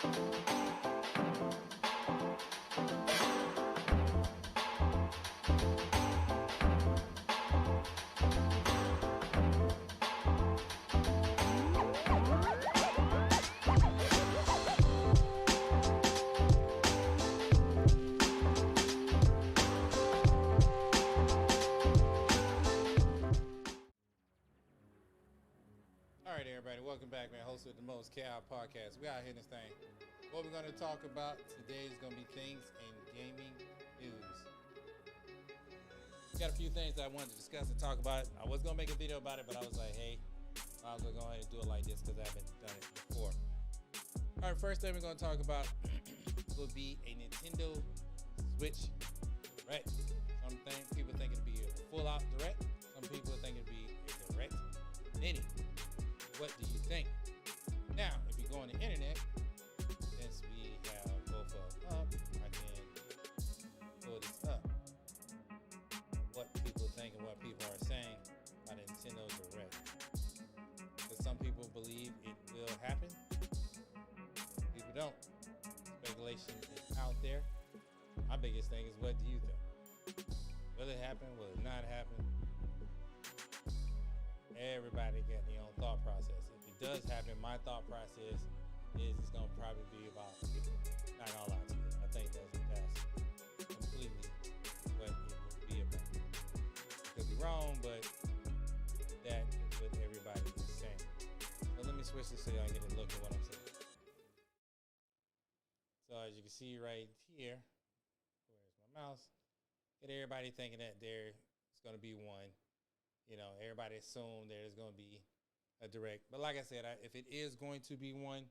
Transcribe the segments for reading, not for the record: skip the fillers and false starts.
All right, everybody, welcome back, man. Host of the most KirPodcast. We out here in this thing. What we're going to talk about today is going to be things in gaming news. Got a few things that I wanted to discuss and talk about. I was going to make a video about it, but I was like, hey, I was going to go ahead and do it like this because I haven't done it before. All right, first thing we're going to talk about will be a Nintendo Switch Direct. People think it'll be a full-out Direct. Some people think it'll be a Direct Mini. What do you think? Now, if you go on the internet, since we have both of them up, I can pull this up. What people think and what people are saying about Nintendo Direct. Because some people believe it will happen. People don't. Speculation is out there. My biggest thing is, what do you think? Will it happen? Will it not happen? Everybody got their own thought process. If it does happen, my thought process is it's going to probably be about, not gonna lie to you, I think that's completely what it will be about. Could be wrong, but that is what everybody is saying. So let me switch this so y'all get a look at what I'm saying. So as you can see right here, where's my mouse? Get everybody thinking that there's going to be one. You know, everybody assumed there's going to be a Direct. But like I said, if it is going to be one,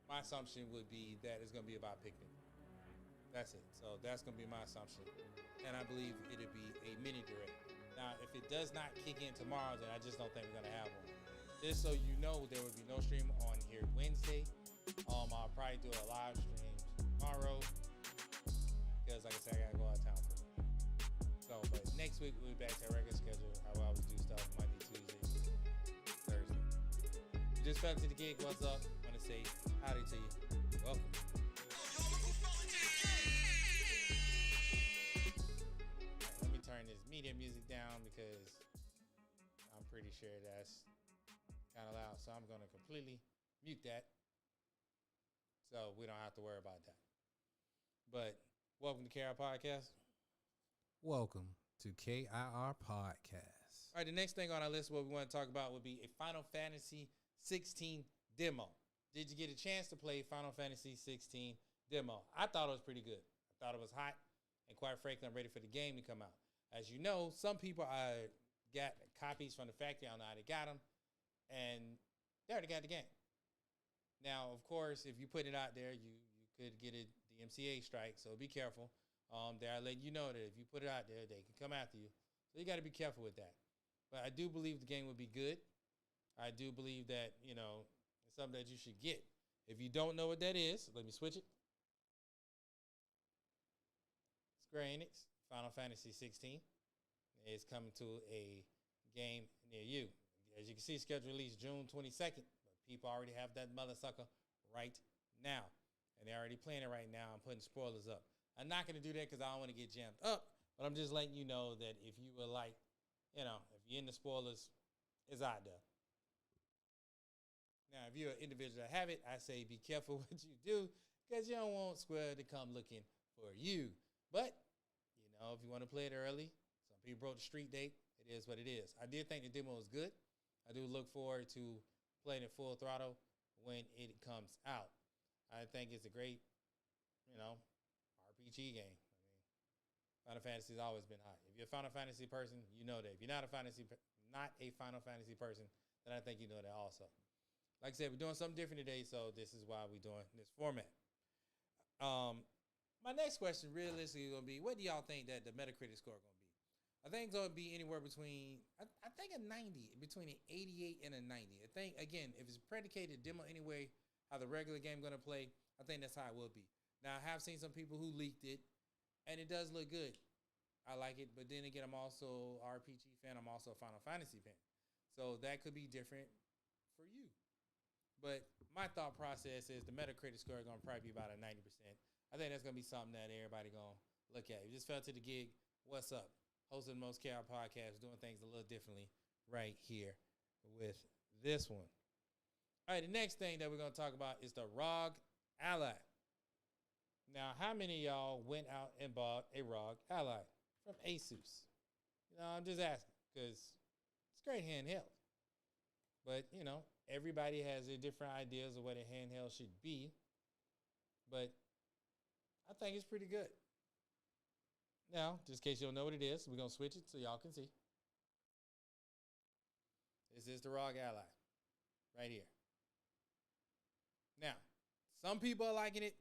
my assumption would be that it's going to be about Pikmin. That's it. So that's going to be my assumption. And I believe it'll be a mini Direct. Now, if it does not kick in tomorrow, then I just don't think we're going to have one. Just so you know, there will be no stream on here Wednesday. I'll probably do a live stream tomorrow. Because like I said, I got to go out of town for it. So, but next week we'll be back to our regular schedule. How I always do stuff Monday, Tuesday, Thursday. You just fell to the gig. What's up? Want to say howdy to you. Welcome. Right, let me turn this media music down because I'm pretty sure that's kind of loud. So I'm going to completely mute that so we don't have to worry about that. But welcome to KirPodcast. Welcome to KIR Podcast. All right, the next thing on our list, what we want to talk about would be a Final Fantasy 16 demo. Did you get a chance to play Final Fantasy 16 demo? I thought it was pretty good. I thought it was hot, and quite frankly, I'm ready for the game to come out. As you know, some people got copies from the factory. I don't know how they got them, and they already got the game. Now, of course, if you put it out there, you could get the MCA strike, so be careful. They're letting you know that if you put it out there, they can come after you. So you got to be careful with that. But I do believe the game will be good. I do believe that, you know, it's something that you should get. If you don't know what that is, let me switch it. Square Enix, Final Fantasy 16 is coming to a game near you. As you can see, scheduled release June 22nd. But people already have that mother sucker right now. And they're already playing it right now and putting spoilers up. I'm not going to do that because I don't want to get jammed up, but I'm just letting you know that if you were like, you know, if you're into spoilers, it's out there. Now, if you're an individual that have it, I say be careful what you do because you don't want Square to come looking for you. But, you know, if you want to play it early, some people broke the street date. It is what it is. I did think the demo was good. I do look forward to playing it full throttle when it comes out. I think it's a great, you know, RPG game. I mean, Final Fantasy has always been hot. If you're a Final Fantasy person, you know that. If you're not a Final Fantasy person, then I think you know that also. Like I said, we're doing something different today, so this is why we're doing this format. My next question realistically is going to be, what do y'all think that the Metacritic score is going to be? I think it's going to be anywhere between, I think a 90, between an 88 and a 90. I think, again, if it's predicated demo anyway, how the regular game going to play, I think that's how it will be. Now, I have seen some people who leaked it, and it does look good. I like it, but then again, I'm also an RPG fan. I'm also a Final Fantasy fan. So that could be different for you. But my thought process is the Metacritic score is going to probably be about a 90%. I think that's going to be something that everybody going to look at. You just fell to the gig. What's up? Hosting the Most KR Podcast, doing things a little differently right here with this one. All right, the next thing that we're going to talk about is the ROG Ally. Now, how many of y'all went out and bought a ROG Ally from Asus? I'm just asking because it's great handheld. But, everybody has their different ideas of what a handheld should be. But I think it's pretty good. Now, just in case you don't know what it is, we're going to switch it so y'all can see. This is the ROG Ally right here. Now, some people are liking it.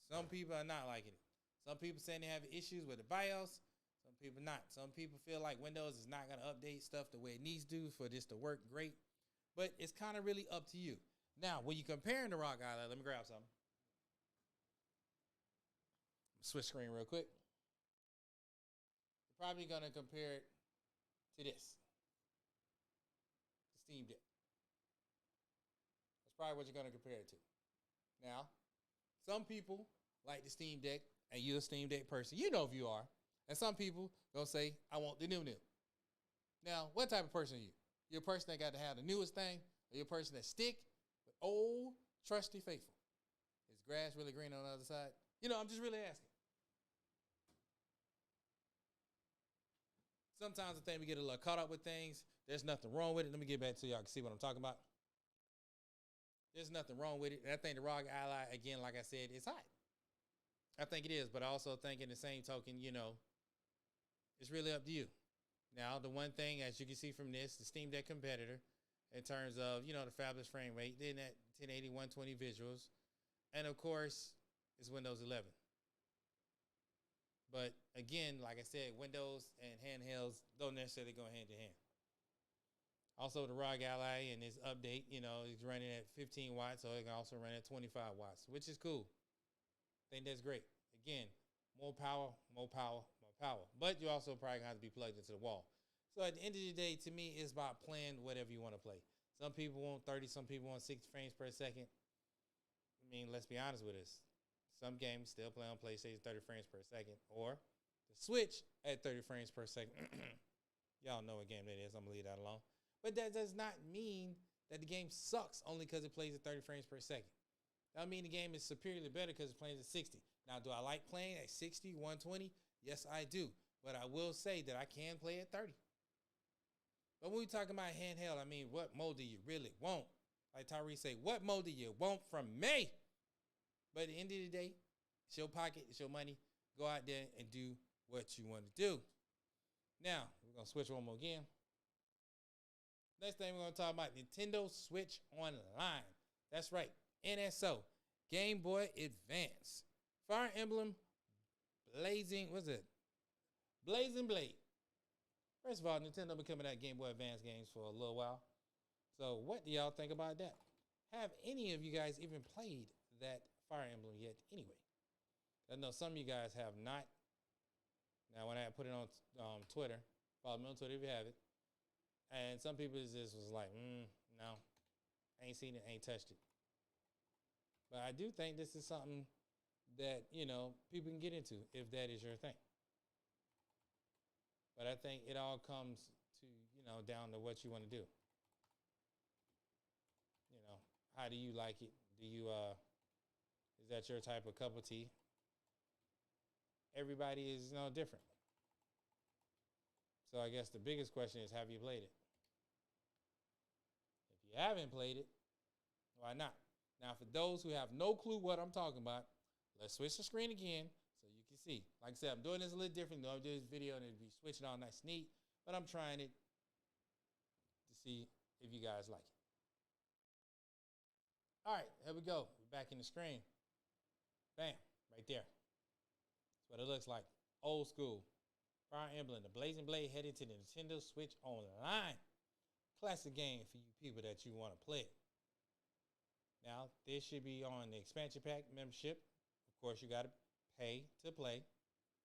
Some people are not liking it. Some people saying they have issues with the BIOS. Some people not. Some people feel like Windows is not going to update stuff the way it needs to for this to work great. But it's kind of really up to you. Now, when you're comparing the ROG Ally, let me grab something. Switch screen real quick. You're probably going to compare it to this. The Steam Deck. That's probably what you're going to compare it to. Now, some people like the Steam Deck, and you're a Steam Deck person. You know if you are. And some people going to say, I want the new. Now, what type of person are you? You're a person that got to have the newest thing, or you're a person that stick with old, trusty, faithful? Is grass really green on the other side? I'm just really asking. Sometimes I think we get a little caught up with things. There's nothing wrong with it. Let me get back to y'all can see what I'm talking about. There's nothing wrong with it. And I think the ROG Ally, again, like I said, is hot. I think it is, but I also think in the same token, it's really up to you. Now, the one thing, as you can see from this, the Steam Deck competitor, in terms of, the fabulous frame rate, then that 1080, 120 visuals, and of course, it's Windows 11. But again, like I said, Windows and handhelds don't necessarily go hand in hand. Also, the ROG Ally in this update, is running at 15 watts, so it can also run at 25 watts, which is cool. I think that's great. Again, more power. But you also probably have to be plugged into the wall. So at the end of the day, to me, it's about playing whatever you want to play. Some people want 30, some people want 60 frames per second. I mean, let's be honest with this. Some games still play on PlayStation 30 frames per second, or the Switch at 30 frames per second. Y'all know what game that is. I'm going to leave that alone. But that does not mean that the game sucks only because it plays at 30 frames per second. That don't mean the game is superiorly better because it plays at 60. Now, do I like playing at 60, 120? Yes, I do. But I will say that I can play at 30. But when we talking about handheld, I mean, what mode do you really want? Like Tyree say, what mode do you want from me? But at the end of the day, it's your pocket, it's your money. Go out there and do what you want to do. Now, we're going to switch one more again. Next thing we're going to talk about, Nintendo Switch Online. That's right, NSO, Game Boy Advance. Fire Emblem, Blazing Blade. First of all, Nintendo been coming out Game Boy Advance games for a little while. So what do y'all think about that? Have any of you guys even played that Fire Emblem yet anyway? I know some of you guys have not. Now, when I put it on Twitter, follow me on Twitter if you have it. And some people just was like, no, ain't seen it, ain't touched it. But I do think this is something that, people can get into if that is your thing. But I think it all comes to, down to what you want to do. How do you like it? Is that your type of cup of tea? Everybody is, different. So I guess the biggest question is, have you played it? If you haven't played it, why not? Now, for those who have no clue what I'm talking about, let's switch the screen again so you can see. Like I said, I'm doing this a little different. I'm doing this video and it'll be switching all nice and neat, but I'm trying it to see if you guys like it. All right, here we go. We're back in the screen. Bam, right there. That's what it looks like. Old school. Fire Emblem, the Blazing Blade, headed to the Nintendo Switch Online. Classic game for you people that you want to play it. Now, this should be on the expansion pack membership. Of course, you got to pay to play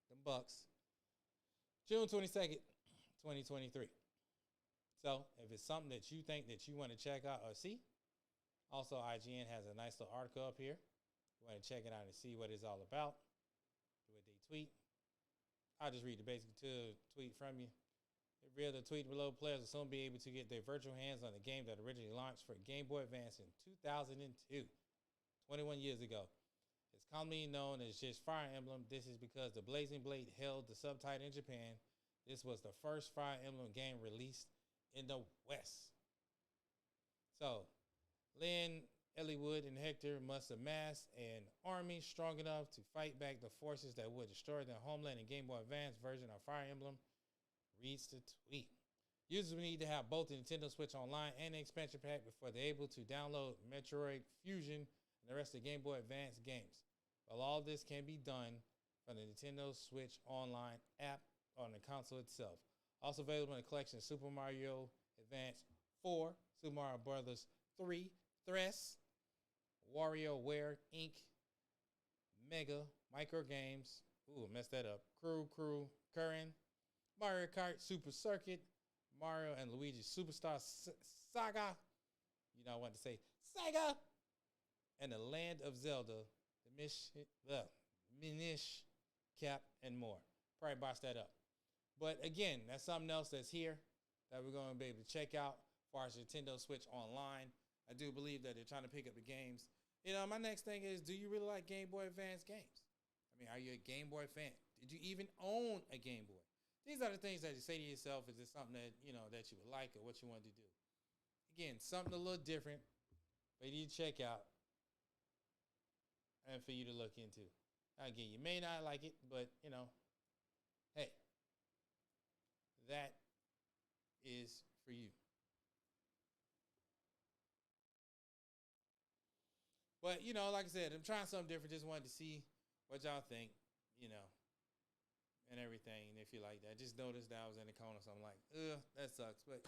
the bucks. June 22nd, 2023. So, if it's something that you think that you want to check out or see, Also, IGN has a nice little article up here. You want to check it out and see what it's all about, what they tweet. I'll just read the basic tweet from you. Real the tweet below, players will soon be able to get their virtual hands on the game that originally launched for Game Boy Advance in 2002, 21 years ago. It's commonly known as just Fire Emblem. This is because the Blazing Blade held the subtitle in Japan. This was the first Fire Emblem game released in the West. So, Lynn, Elliewood, and Hector must amass an army strong enough to fight back the forces that would destroy their homeland in Game Boy Advance version of Fire Emblem, reads the tweet. Users will need to have both the Nintendo Switch Online and the expansion pack before they're able to download Metroid Fusion and the rest of the Game Boy Advance games. Well, all this can be done from the Nintendo Switch Online app on the console itself. Also available in the collection of Super Mario Advance 4, Super Mario Bros. 3, Thresh, WarioWare Inc., Mega, Micro Games, messed that up, Curran, Mario Kart Super Circuit, Mario and Luigi Superstar Saga, you know I want to say Sega, and the Land of Zelda, the Minish Cap, and more. Probably box that up. But again, that's something else that's here that we're going to be able to check out as far as Nintendo Switch Online. I do believe that they're trying to pick up the games. You know, my next thing is, do you really like Game Boy Advance games? I mean, are you a Game Boy fan? Did you even own a Game Boy? These are the things that you say to yourself, is it something that, you know, that you would like or what you want to do? Again, something a little different for you to check out and for you to look into. Again, you may not like it, but, you know, hey, that is for you. But, you know, like I said, I'm trying something different. Just wanted to see what y'all think, you know, and everything. And if you like that, just notice that I was in the corner. So I'm like, that sucks. But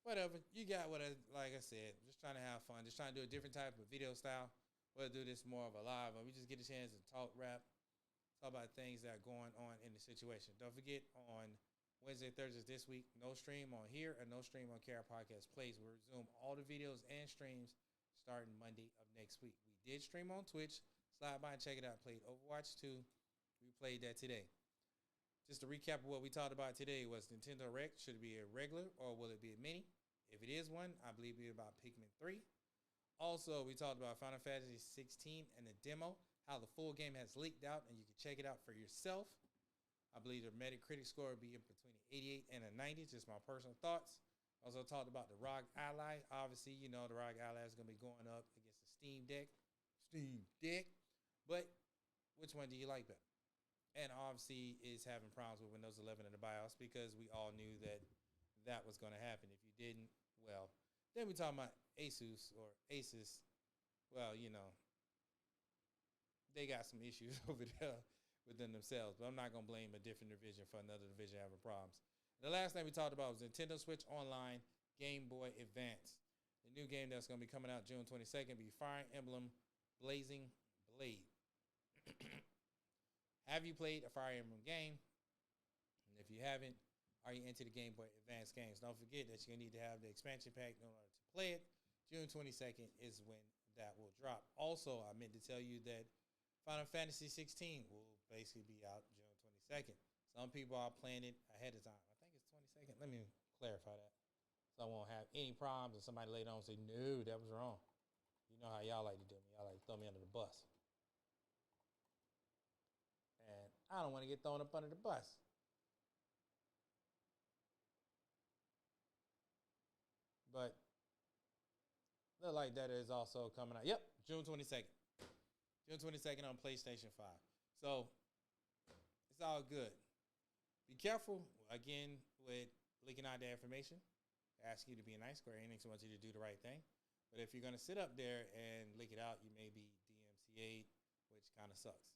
whatever. You got like I said, just trying to have fun. Just trying to do a different type of video style. We'll do this more of a live, but we just get a chance to talk rap, talk about things that are going on in the situation. Don't forget, on Wednesday, Thursdays this week, no stream on here and no stream on KirPodcast Plays. We'll resume all the videos and streams starting Monday of next week. We did stream on Twitch. Slide by and check it out. Played Overwatch 2. We played that today. Just to recap of what we talked about today was Nintendo Direct. Should it be a regular or will it be a mini? If it is one, I believe it'll be about Pikmin 3. Also, we talked about Final Fantasy 16 and the demo, how the full game has leaked out, and you can check it out for yourself. I believe the Metacritic score will be between 88 and a 90, just my personal thoughts. Also talked about the ROG Ally. Obviously, you know the ROG Ally is going to be going up against the Steam Deck. But which one do you like better? And obviously is having problems with Windows 11 in the BIOS, because we all knew that that was going to happen. If you didn't, well, then we talking about Asus. Well, you know, they got some issues over there within themselves. But I'm not going to blame a different division for another division having problems. And the last thing we talked about was Nintendo Switch Online Game Boy Advance. The new game that's going to be coming out June 22nd will be Fire Emblem Blazing Blade. Have you played a Fire Emblem game? And if you haven't, are you into the Game Boy Advance games? Don't forget that you're going to need to have the expansion pack in order to play it. June 22nd is when that will drop. Also, I meant to tell you that Final Fantasy 16 will basically be out June 22nd. Some people are playing it ahead of time. I think it's 22nd. Let me clarify that, so I won't have any problems and somebody later on say, no, that was wrong. You know how y'all like to do me. Y'all like to throw me under the bus. And I don't want to get thrown up under the bus. But look like that is also coming out. Yep, June 22nd. June 22nd on PlayStation 5. So it's all good. Be careful, again, with leaking out the information. I ask you to be nice. Square Enix wants you to do the right thing. But if you're going to sit up there and leak it out, you may be DMCA'd, which kind of sucks.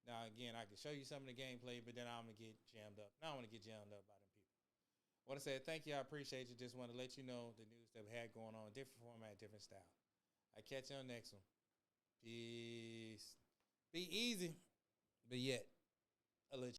Now, again, I can show you some of the gameplay, but then I'm going to get jammed up. Now I want to get jammed up by them people. I want to say thank you. I appreciate you. Just want to let you know the news that we had going on. Different format, different style. I catch you on the next one. Peace. Be easy, but yet, a little